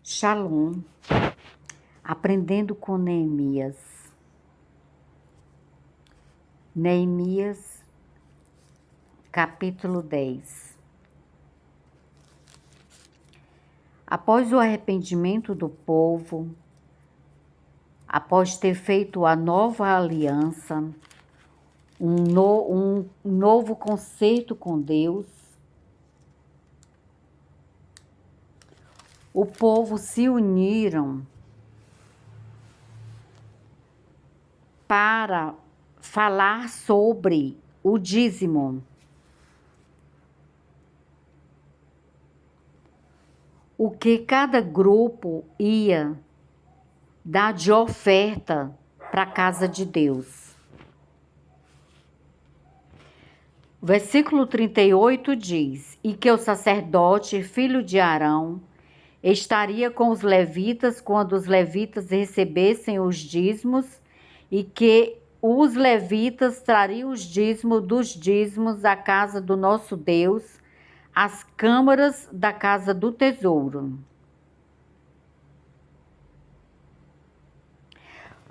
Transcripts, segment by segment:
Shalom, aprendendo com Neemias. Neemias, capítulo 10. Após o arrependimento do povo, após ter feito a nova aliança, um novo concerto com Deus, o povo se uniram para falar sobre o dízimo. O que cada grupo ia dar de oferta para a casa de Deus. O versículo 38 diz: E que o sacerdote, filho de Arão, estaria com os levitas quando os levitas recebessem os dízimos, e que os levitas trariam os dízimos dos dízimos à casa do nosso Deus, às câmaras da casa do tesouro.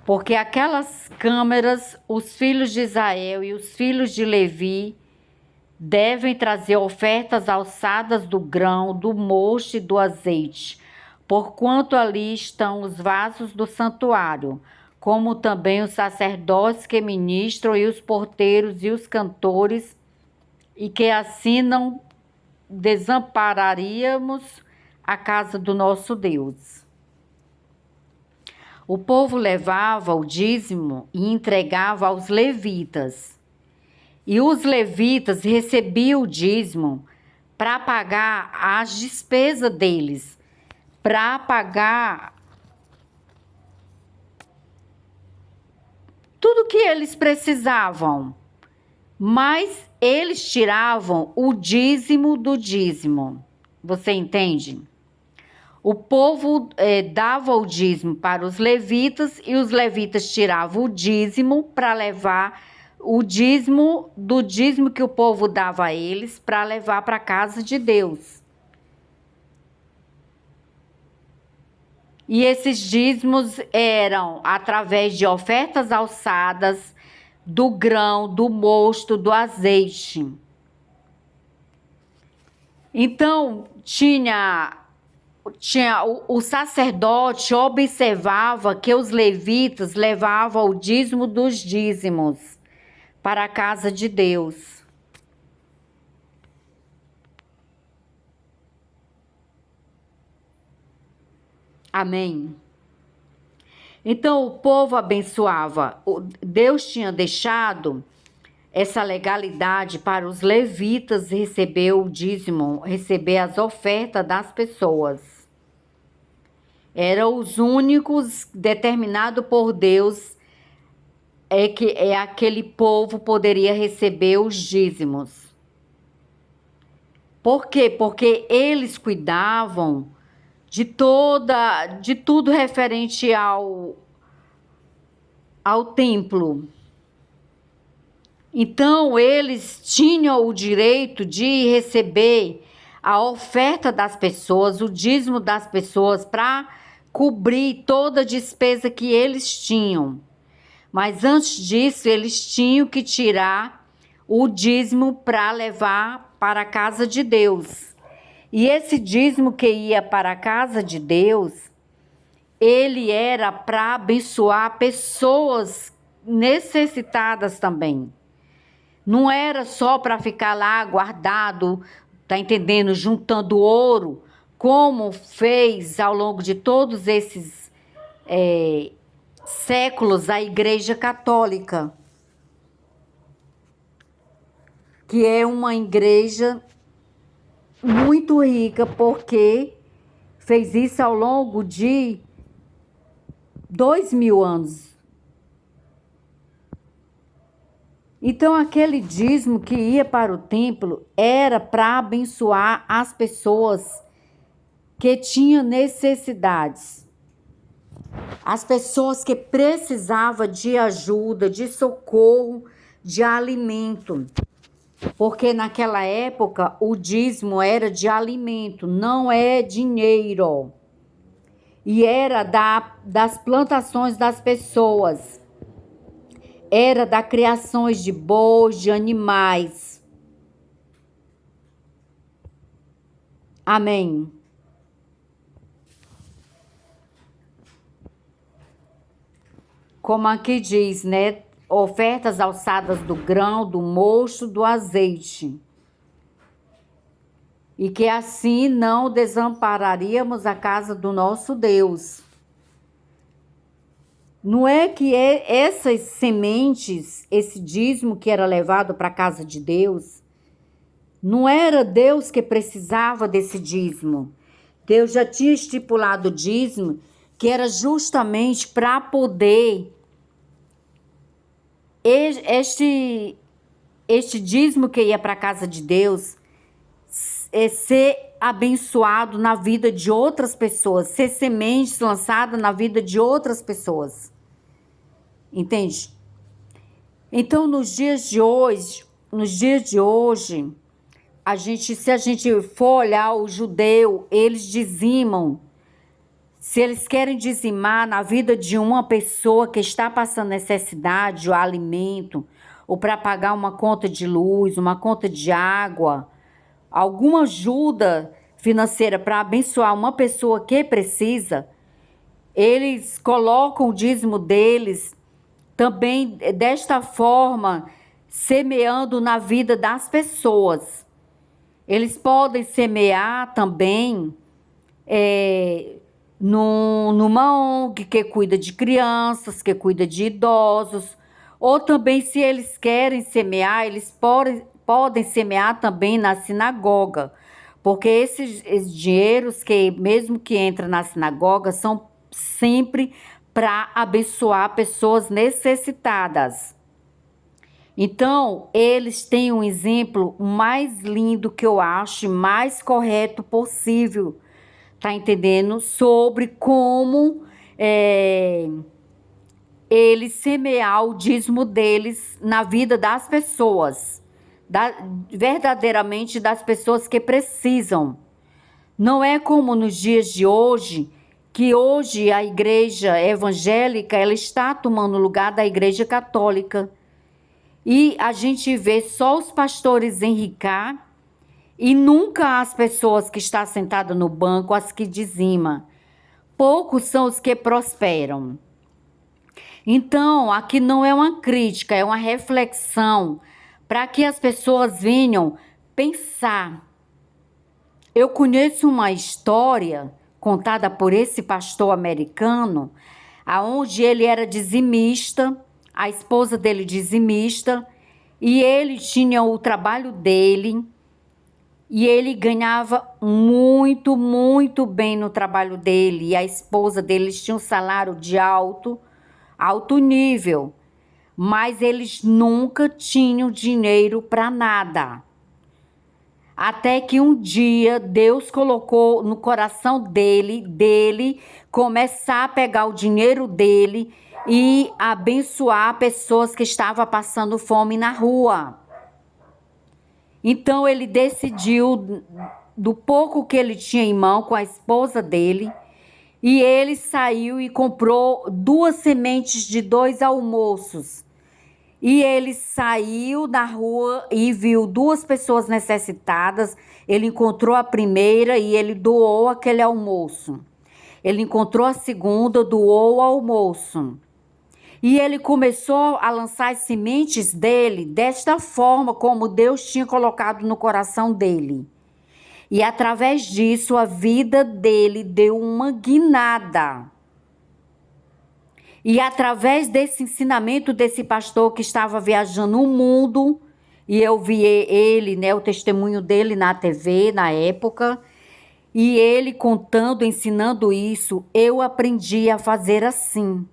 Porque aquelas câmaras, os filhos de Israel e os filhos de Levi devem trazer ofertas alçadas do grão, do mosto e do azeite, porquanto ali estão os vasos do santuário, como também os sacerdotes que ministram e os porteiros e os cantores, e que assim não desampararíamos a casa do nosso Deus. O povo levava o dízimo e entregava aos levitas. E os levitas recebiam o dízimo para pagar as despesas deles, para pagar tudo que eles precisavam. Mas eles tiravam o dízimo do dízimo. Você entende? O povo dava o dízimo para os levitas e os levitas tiravam o dízimo para levar o dízimo do dízimo que o povo dava a eles para levar para a casa de Deus. E esses dízimos eram através de ofertas alçadas, do grão, do mosto, do azeite. Então, o sacerdote observava que os levitas levavam o dízimo dos dízimos para a casa de Deus. Amém? Então o povo abençoava. Deus tinha deixado essa legalidade para os levitas receber o dízimo, receber as ofertas das pessoas. Eram os únicos determinados por Deus que aquele povo poderia receber os dízimos. Por quê? Porque eles cuidavam de tudo referente ao templo. Então, eles tinham o direito de receber a oferta das pessoas, o dízimo das pessoas, para cobrir toda a despesa que eles tinham. Mas antes disso, eles tinham que tirar o dízimo para levar para a casa de Deus. E esse dízimo que ia para a casa de Deus, ele era para abençoar pessoas necessitadas também. Não era só para ficar lá guardado, tá entendendo, juntando ouro, como fez ao longo de todos esses séculos a Igreja Católica, que é uma igreja muito rica, porque fez isso ao longo de 2000 anos. Então, aquele dízimo que ia para o templo era para abençoar as pessoas que tinham necessidades. As pessoas que precisavam de ajuda, de socorro, de alimento. Porque naquela época o dízimo era de alimento, não é dinheiro. e era das plantações das pessoas, era das criações de bois, de animais. Amém. Como aqui diz, né? Ofertas alçadas do grão, do mosto, do azeite. E que assim não desampararíamos a casa do nosso Deus. Não é que essas sementes, esse dízimo que era levado para a casa de Deus, não era Deus que precisava desse dízimo. Deus já tinha estipulado o dízimo, que era justamente para poder este dízimo que ia para a casa de Deus ser abençoado na vida de outras pessoas, ser semente lançada na vida de outras pessoas. Entende? Então, nos dias de hoje, se a gente for olhar o judeu, eles dizimam. Se eles querem dizimar na vida de uma pessoa que está passando necessidade, o alimento, ou para pagar uma conta de luz, uma conta de água, alguma ajuda financeira para abençoar uma pessoa que precisa, eles colocam o dízimo deles também desta forma, semeando na vida das pessoas. Eles podem semear também numa ONG que cuida de crianças, que cuida de idosos, ou também, se eles querem semear, eles podem semear também na sinagoga, porque esses dinheiros que mesmo que entram na sinagoga são sempre para abençoar pessoas necessitadas. Então, eles têm um exemplo mais lindo que eu acho, mais correto possível, tá entendendo? Sobre como eles semear o dízimo deles na vida das pessoas, verdadeiramente das pessoas que precisam. Não é como nos dias de hoje, que hoje a igreja evangélica ela está tomando o lugar da igreja católica. E a gente vê só os pastores enricar e nunca as pessoas que estão sentadas no banco, as que dizimam. Poucos são os que prosperam. Então, aqui não é uma crítica, é uma reflexão para que as pessoas venham pensar. Eu conheço uma história contada por esse pastor americano, aonde ele era dizimista, a esposa dele dizimista, e ele tinha o trabalho dele, e ele ganhava muito, muito bem no trabalho dele, e a esposa dele tinha um salário de alto nível, mas eles nunca tinham dinheiro para nada. Até que um dia Deus colocou no coração dele começar a pegar o dinheiro dele e abençoar pessoas que estavam passando fome na rua. Então ele decidiu, do pouco que ele tinha em mão com a esposa dele, e ele saiu e comprou 2 sementes de 2 almoços. E ele saiu na rua e viu 2 pessoas necessitadas. Ele encontrou a primeira e ele doou aquele almoço. Ele encontrou a segunda, doou o almoço. E ele começou a lançar as sementes dele desta forma como Deus tinha colocado no coração dele. E através disso a vida dele deu uma guinada. E através desse ensinamento desse pastor que estava viajando o mundo, e eu vi ele, né, o testemunho dele na TV na época, e ele contando, ensinando isso, eu aprendi a fazer assim.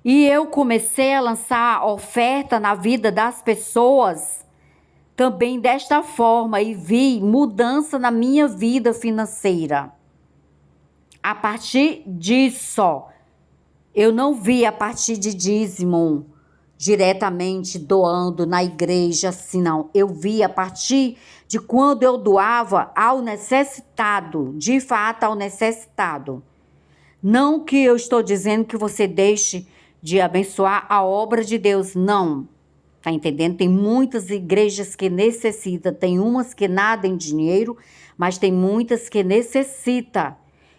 E eu comecei a lançar oferta na vida das pessoas também desta forma, e vi mudança na minha vida financeira. A partir disso, eu não vi a partir de dízimo diretamente doando na igreja, assim não. Eu vi a partir de quando eu doava ao necessitado, de fato ao necessitado. Não que eu estou dizendo que você deixe de abençoar a obra de Deus, não. Tá entendendo? Tem muitas igrejas que necessitam, tem umas que nada em dinheiro, mas tem muitas que necessitam.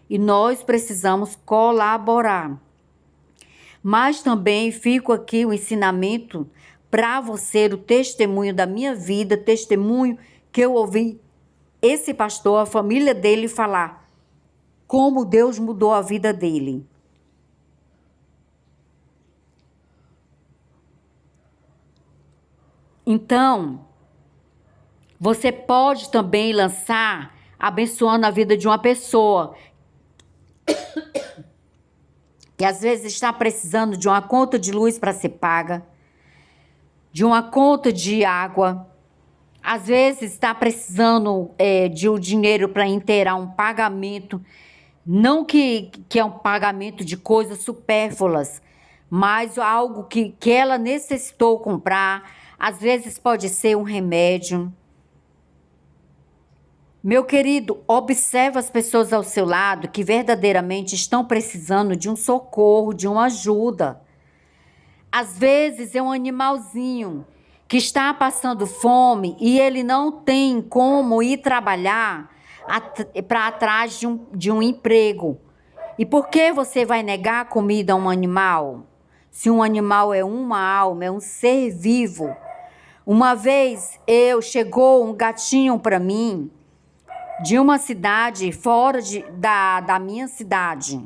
E nós precisamos colaborar. Mas também fico aqui o ensinamento para você, o testemunho da minha vida, testemunho que eu ouvi esse pastor, a família dele falar como Deus mudou a vida dele. Então, você pode também lançar abençoando a vida de uma pessoa que às vezes está precisando de uma conta de luz para ser paga, de uma conta de água, às vezes está precisando de um dinheiro para inteirar um pagamento, não que é um pagamento de coisas supérfluas, mas algo que ela necessitou comprar. Às vezes pode ser um remédio. Meu querido, observe as pessoas ao seu lado que verdadeiramente estão precisando de um socorro, de uma ajuda. Às vezes é um animalzinho que está passando fome e ele não tem como ir trabalhar para atrás de um emprego. E por que você vai negar comida a um animal? Se um animal é uma alma, é um ser vivo. Uma vez chegou um gatinho para mim de uma cidade fora da minha cidade.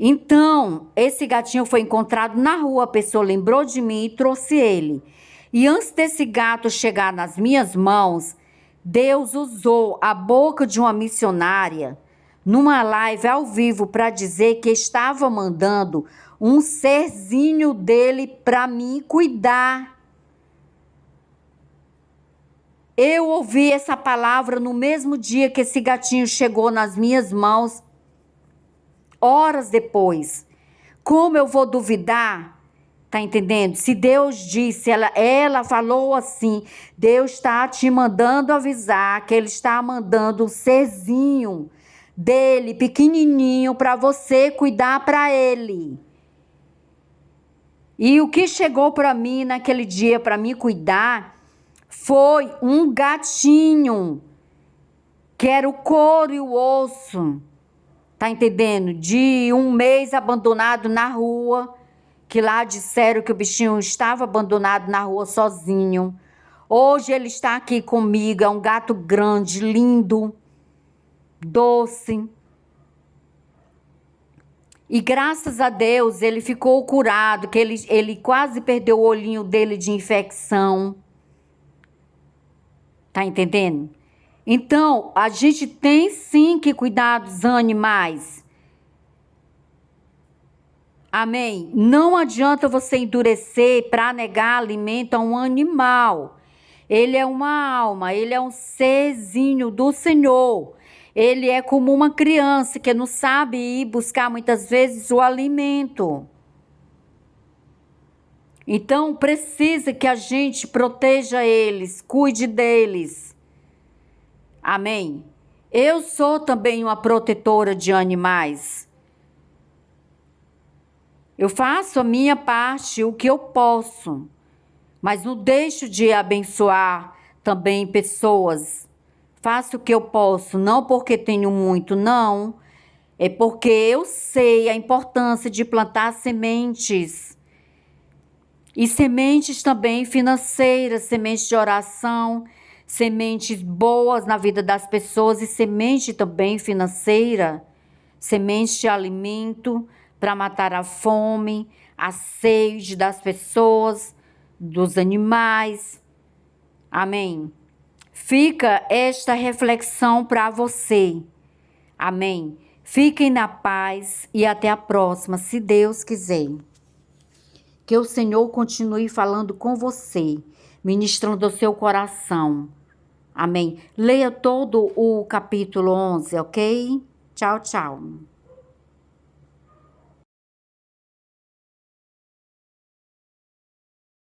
Então, esse gatinho foi encontrado na rua, a pessoa lembrou de mim e trouxe ele. E antes desse gato chegar nas minhas mãos, Deus usou a boca de uma missionária numa live ao vivo para dizer que estava mandando um serzinho dele para mim cuidar. Eu ouvi essa palavra no mesmo dia que esse gatinho chegou nas minhas mãos, horas depois. Como eu vou duvidar? Tá entendendo? Se Deus disse, ela falou assim, Deus está te mandando avisar que Ele está mandando um serzinho dele, pequenininho, para você cuidar para ele. E o que chegou para mim naquele dia, para me cuidar, foi um gatinho, que era o couro e o osso. Tá entendendo? De um mês abandonado na rua, que lá disseram que o bichinho estava abandonado na rua sozinho. Hoje ele está aqui comigo, é um gato grande, lindo, doce. E graças a Deus ele ficou curado, que ele quase perdeu o olhinho dele de infecção. Tá entendendo? Então, a gente tem sim que cuidar dos animais. Amém? Não adianta você endurecer para negar alimento a um animal. Ele é uma alma, ele é um serzinho do Senhor. Ele é como uma criança que não sabe ir buscar muitas vezes o alimento. Então, precisa que a gente proteja eles, cuide deles. Amém? Eu sou também uma protetora de animais. Eu faço a minha parte, o que eu posso, mas não deixo de abençoar também pessoas. Faço o que eu posso, não porque tenho muito, não. É porque eu sei a importância de plantar sementes. E sementes também financeiras, sementes de oração, sementes boas na vida das pessoas e semente também financeira, sementes de alimento para matar a fome, a sede das pessoas, dos animais. Amém? Fica esta reflexão para você. Amém? Fiquem na paz e até a próxima, se Deus quiser. Que o Senhor continue falando com você, ministrando o seu coração. Amém? Leia todo o capítulo 11, ok? Tchau, tchau.